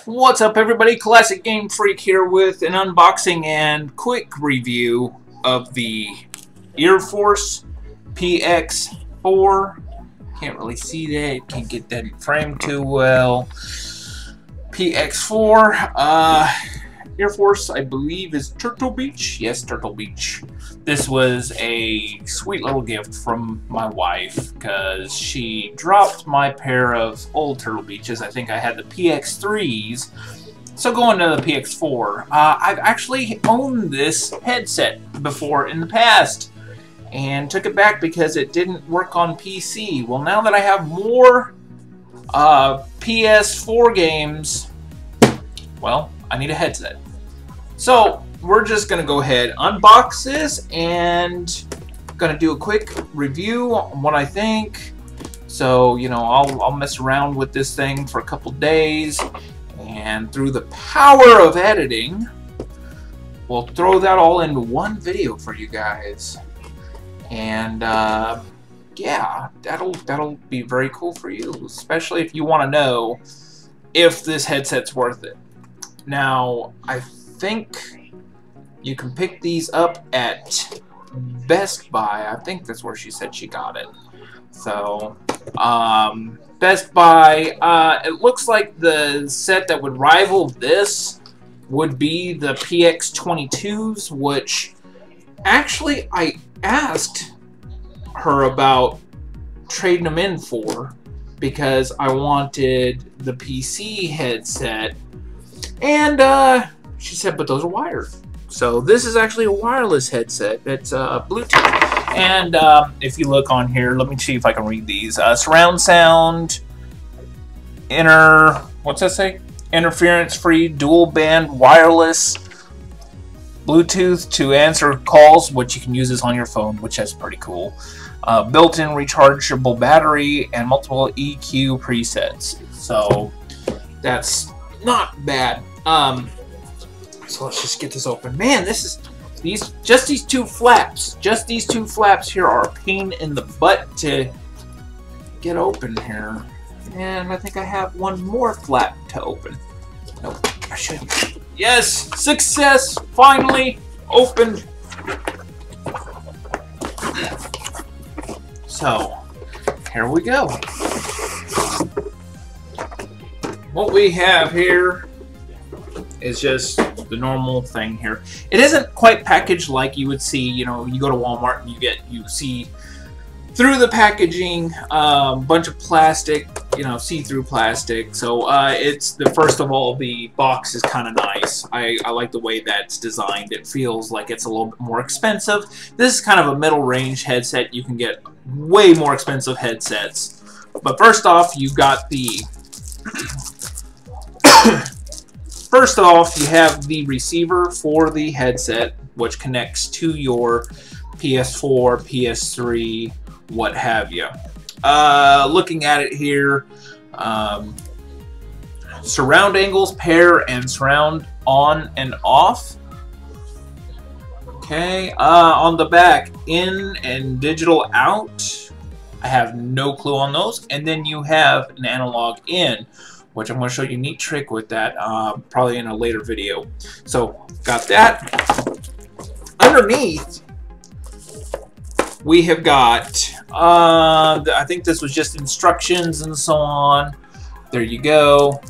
What's up, everybody? Classic Game Freak here with an unboxing and quick review of the EarForce PX4. Can't really see that. Can't get that in frame too well. PX4. EarForce, I believe, is Turtle Beach. Yes, Turtle Beach. This was a sweet little gift from my wife because she dropped my pair of old Turtle Beaches. I think I had the PX3s. So going to the PX4, I've actually owned this headset before in the past and took it back because it didn't work on PC. Well, now that I have more PS4 games, well, I need a headset. So we're just gonna go ahead, unbox this, and gonna do a quick review on what I think. So, you know, I'll mess around with this thing for a couple days, and through the power of editing, we'll throw that all into one video for you guys. And yeah, that'll be very cool for you, especially if you want to know if this headset's worth it. Now, I think you can pick these up at Best Buy. I think that's where she said she got it. So, Best Buy, it looks like the set that would rival this would be the PX22s, which actually I asked her about trading them in for because I wanted the PC headset, and she said, but those are wired. So this is actually a wireless headset. It's Bluetooth. And if you look on here, let me see if I can read these. Surround sound, what's that say? Interference-free, dual-band, wireless, Bluetooth to answer calls, which you can use this on your phone, which is pretty cool. Built-in rechargeable battery and multiple EQ presets. So that's not bad. So let's just get this open. Man, this is these two flaps. Just these two flaps here are a pain in the butt to get open here. And I think I have one more flap to open. Nope, I shouldn't. Yes, success! Finally opened. So here we go. What we have here is just the normal thing here. It isn't quite packaged like you would see, you know, you go to Walmart and you see through the packaging a bunch of plastic, you know, see-through plastic. So it's first of all, the box is kind of nice. I like the way that's designed. It feels like it's a little bit more expensive. This is kind of a middle range headset. You can get way more expensive headsets. But first off, you've got the first off, you have the receiver for the headset, which connects to your PS4, PS3, what have you. Looking at it here, surround angles, pair, and surround on and off. Okay, on the back, in and digital out. I have no clue on those. And then you have an analog in, which I'm going to show you a neat trick with that, probably in a later video. So, got that. Underneath, we have got, I think this was just instructions and so on. There you go.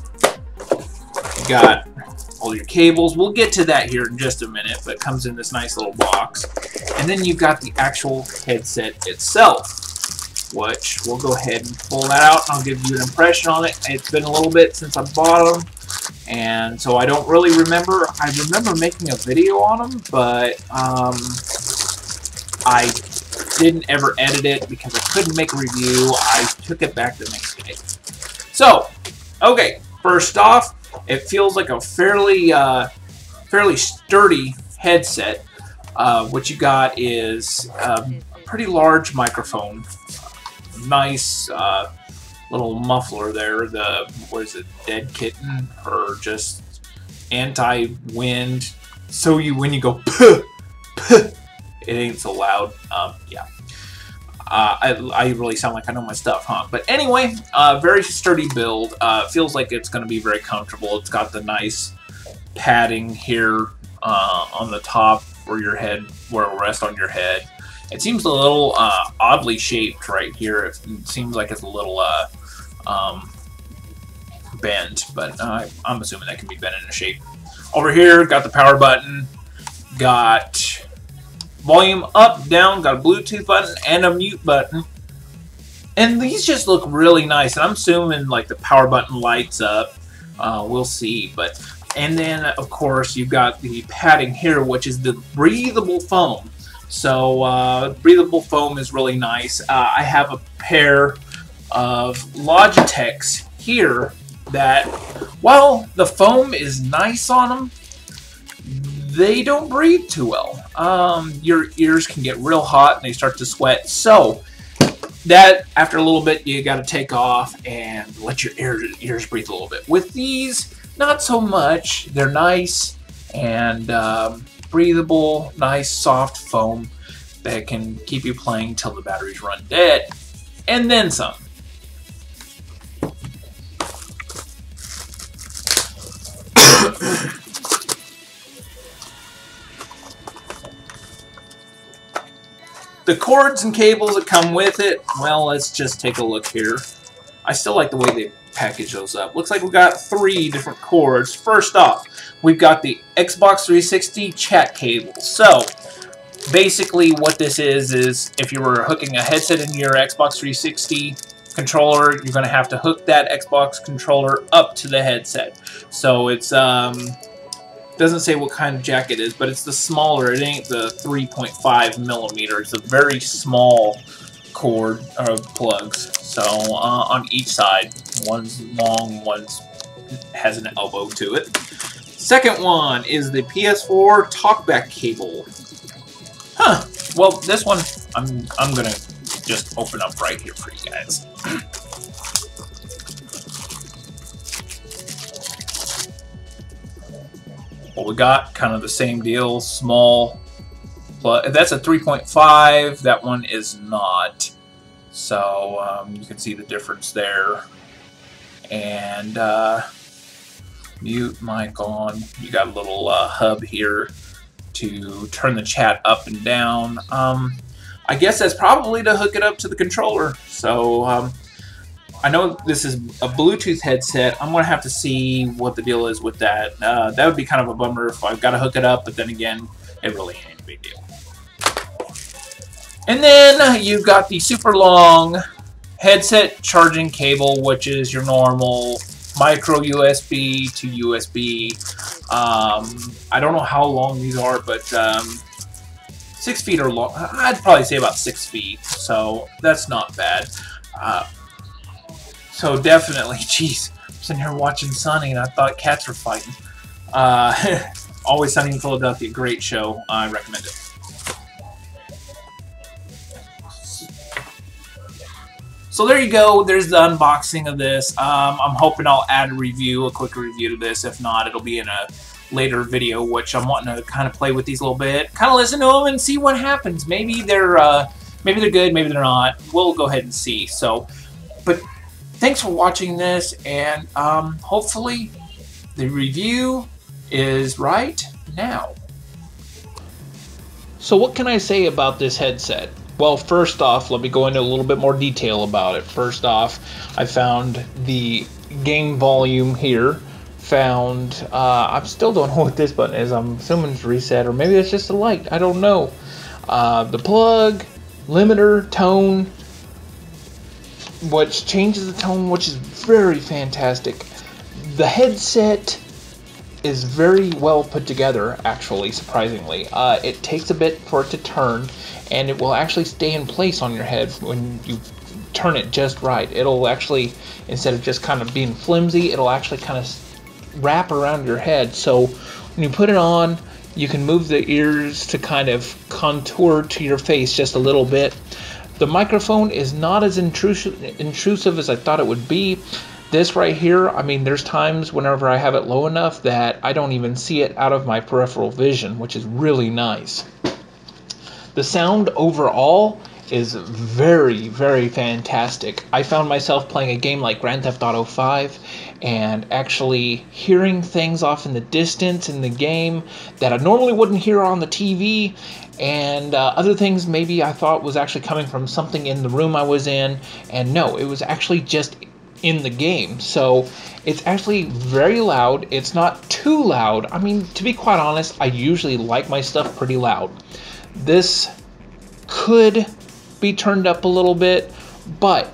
You got all your cables. We'll get to that here in just a minute, but it comes in this nice little box. And then you've got the actual headset itself, which we'll go ahead and pull that out. I'll give you an impression on it. It's been a little bit since I bought them, and so I don't really remember. I remember making a video on them, but I didn't ever edit it because I couldn't make a review. I took it back the next day. So, okay, first off, it feels like a fairly sturdy headset. What you got is a pretty large microphone. Nice little muffler there. What is it, dead kitten, or just anti-wind, so when you go puh, puh, it ain't so loud. Yeah. I really sound like I know my stuff, huh? But anyway, very sturdy build. Feels like it's going to be very comfortable. It's got the nice padding here on the top where your head, where it rests on your head. It seems a little oddly shaped right here. It seems like it's a little bent, but I'm assuming that can be bent into shape. Over here, got the power button, got volume up, down, got a Bluetooth button and a mute button. And these just look really nice. And I'm assuming like the power button lights up. We'll see. And then of course you've got the padding here, which is the breathable foam. So breathable foam is really nice. I have a pair of Logitechs here that, while the foam is nice on them, they don't breathe too well. Your ears can get real hot and they start to sweat. So that, after a little bit, you got to take off and let your ears breathe a little bit. With these, not so much. They're nice and breathable, nice soft foam that can keep you playing till the batteries run dead, and then some. The cords and cables that come with it, well, let's just take a look here. I still like the way they package those up. Looks like we've got 3 different cords. First off, we've got the Xbox 360 chat cable. So, basically what this is if you were hooking a headset into your Xbox 360 controller, you're going to have to hook that Xbox controller up to the headset. So it's doesn't say what kind of jack it is, but it's the smaller. It ain't the 3.5 millimeter. It's a very small cord plugs. So on each side, one's long, one's has an elbow to it. Second one is the PS4 talkback cable. Huh. Well, this one I'm gonna just open up right here for you guys. Well, we got kind of the same deal, small. That's a 3.5. That one is not. So you can see the difference there. And mute mic on. You got a little hub here to turn the chat up and down. I guess that's probably to hook it up to the controller. So I know this is a Bluetooth headset. I'm going to have to see what the deal is with that. That would be kind of a bummer if I've got to hook it up, but then again, it really ain't a big deal. And then you've got the super long headset charging cable, which is your normal micro USB to USB. I don't know how long these are, but 6 feet or long. I'd probably say about 6 feet, so that's not bad. So definitely, jeez, I'm sitting here watching Sunny and I thought cats were fighting. Always Sunny in Philadelphia, great show. I recommend it. So there you go. There's the unboxing of this. I'm hoping I'll add a quick review to this. If not, it'll be in a later video, which I'm wanting to kind of play with these a little bit, kind of listen to them and see what happens. Maybe they're good, maybe they're not. We'll go ahead and see. So, but thanks for watching this, and hopefully the review is right now. So what can I say about this headset? Well, first off, let me go into a little bit more detail about it. First off, I found the game volume here. I still don't know what this button is. I'm assuming it's reset, or maybe it's just a light. I don't know. The plug, limiter, tone, which changes the tone, which is very fantastic. The headset is very well put together, actually, surprisingly. It takes a bit for it to turn, and it will actually stay in place on your head when you turn it just right. It'll actually, instead of just kind of being flimsy, it'll actually kind of wrap around your head. So when you put it on, you can move the ears to kind of contour to your face just a little bit. The microphone is not as intrusive as I thought it would be. This right here, I mean, there's times whenever I have it low enough that I don't even see it out of my peripheral vision, which is really nice. The sound overall is very, very fantastic. I found myself playing a game like Grand Theft Auto 5 and actually hearing things off in the distance in the game that I normally wouldn't hear on the TV, and other things maybe I thought was actually coming from something in the room I was in, and no, it was actually just in the game. So it's actually very loud. It's not too loud. I mean, to be quite honest, I usually like my stuff pretty loud. This could be turned up a little bit, but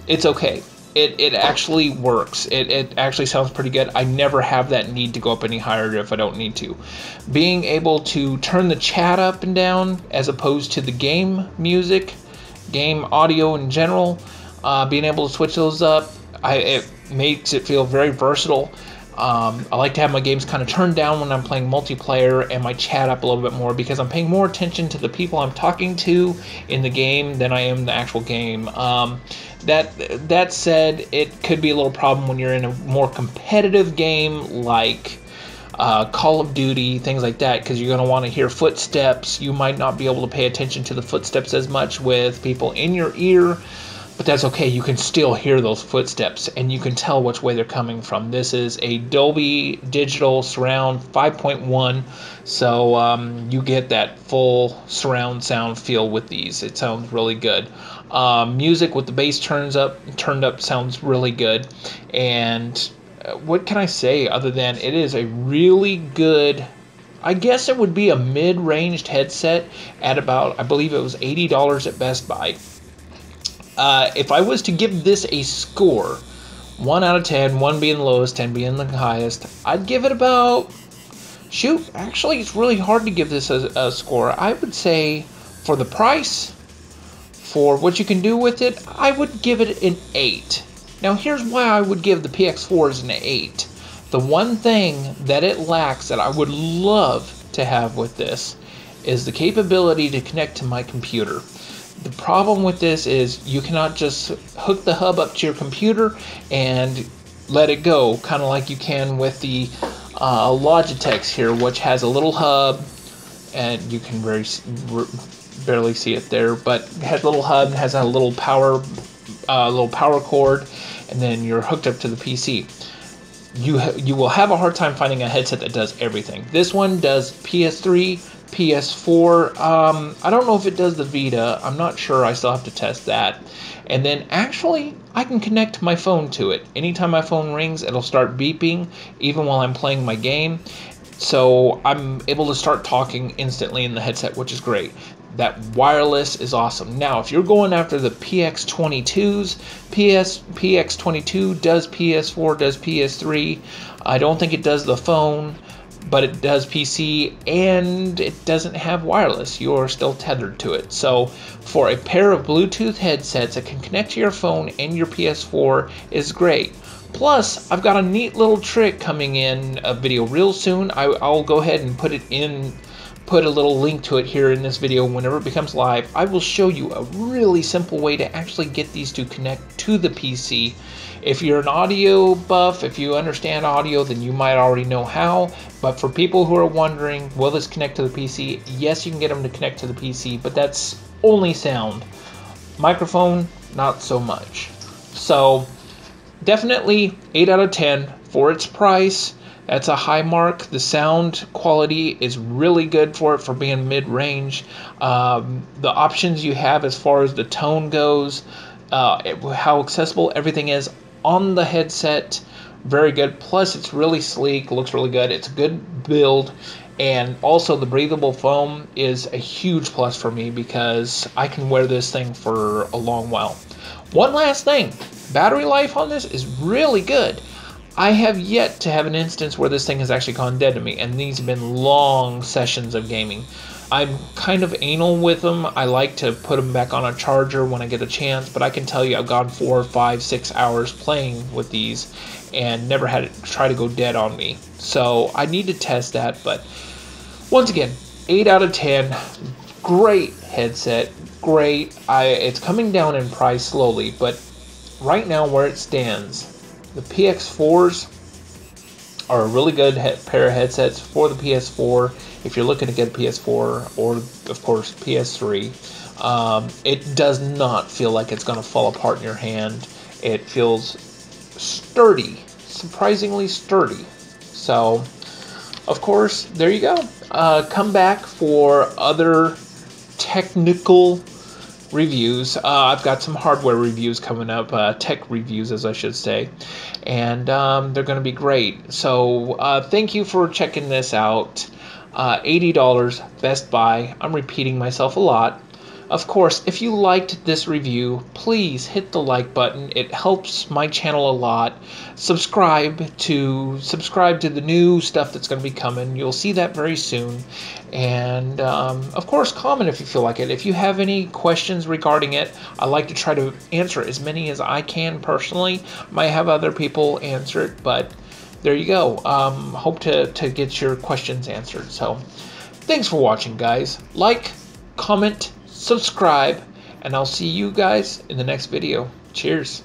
it's okay. It actually works. It actually sounds pretty good. I never have that need to go up any higher if I don't need to. Being able to turn the chat up and down as opposed to the game music, game audio in general, being able to switch those up, it makes it feel very versatile. I like to have my games kind of turned down when I'm playing multiplayer and my chat up a little bit more because I'm paying more attention to the people I'm talking to in the game than I am the actual game. That said, it could be a little problem when you're in a more competitive game like Call of Duty, things like that, because you're going to want to hear footsteps. You might not be able to pay attention to the footsteps as much with people in your ear. But that's okay, you can still hear those footsteps and you can tell which way they're coming from. This is a Dolby Digital Surround 5.1, so you get that full surround sound feel with these. It sounds really good. Music with the bass turned up sounds really good. And what can I say other than it is a really good, I guess it would be a mid-ranged headset at about, I believe it was $80 at Best Buy. If I was to give this a score, 1 out of 10, 1 being the lowest, 10 being the highest, I'd give it about, shoot, actually it's really hard to give this a score. I would say for the price, for what you can do with it, I would give it an 8. Now here's why I would give the PX4s an 8. The one thing that it lacks that I would love to have with this is the capability to connect to my computer. The problem with this is you cannot just hook the hub up to your computer and let it go, kind of like you can with the Logitech here, which has a little hub, and you can barely see it there, but it has a little hub and has a little power cord, and then you're hooked up to the PC. You will have a hard time finding a headset that does everything. This one does PS3, PS4. I don't know if it does the Vita. I'm not sure. I still have to test that. And then actually, I can connect my phone to it. Anytime my phone rings, it'll start beeping, even while I'm playing my game. So I'm able to start talking instantly in the headset, which is great. That wireless is awesome. Now, if you're going after the PX22s, PX22 does PS4, does PS3. I don't think it does the phone, but it does PC, and it doesn't have wireless. You're still tethered to it. So for a pair of Bluetooth headsets that can connect to your phone and your PS4 is great. Plus, I've got a neat little trick coming in a video real soon. I'll go ahead and put a little link to it here in this video whenever it becomes live. I will show you a really simple way to actually get these to connect to the PC. If you're an audio buff, if you understand audio, then you might already know how. But for people who are wondering, will this connect to the PC? Yes, you can get them to connect to the PC, but that's only sound. Microphone, not so much. So definitely 8 out of 10 for its price. That's a high mark. The sound quality is really good for it for being mid-range. The options you have as far as the tone goes, how accessible everything is on the headset, very good. Plus, it's really sleek, looks really good. It's a good build. And also, the breathable foam is a huge plus for me because I can wear this thing for a long while. One last thing, battery life on this is really good. I have yet to have an instance where this thing has actually gone dead to me, and these have been long sessions of gaming. I'm kind of anal with them. I like to put them back on a charger when I get a chance, but I can tell you I've gone 4, 5, 6 hours playing with these and never had it try to go dead on me. So I need to test that, but once again, 8 out of 10. Great headset, great. It's coming down in price slowly, but right now where it stands, the PX4s are a really good pair of headsets for the PS4 if you're looking to get a PS4 or, of course, PS3. It does not feel like it's going to fall apart in your hand. It feels sturdy, surprisingly sturdy. So, of course, there you go. Come back for other technical reviews. I've got some hardware reviews coming up, tech reviews, as I should say, and they're going to be great. So thank you for checking this out. $80, Best Buy. I'm repeating myself a lot. Of course, if you liked this review, please hit the like button. It helps my channel a lot. Subscribe to the new stuff that's going to be coming. You'll see that very soon. And of course, comment if you feel like it. If you have any questions regarding it, I like to try to answer as many as I can personally. Might have other people answer it, but there you go. Hope to get your questions answered. So thanks for watching, guys. Like, comment, subscribe, and I'll see you guys in the next video. Cheers.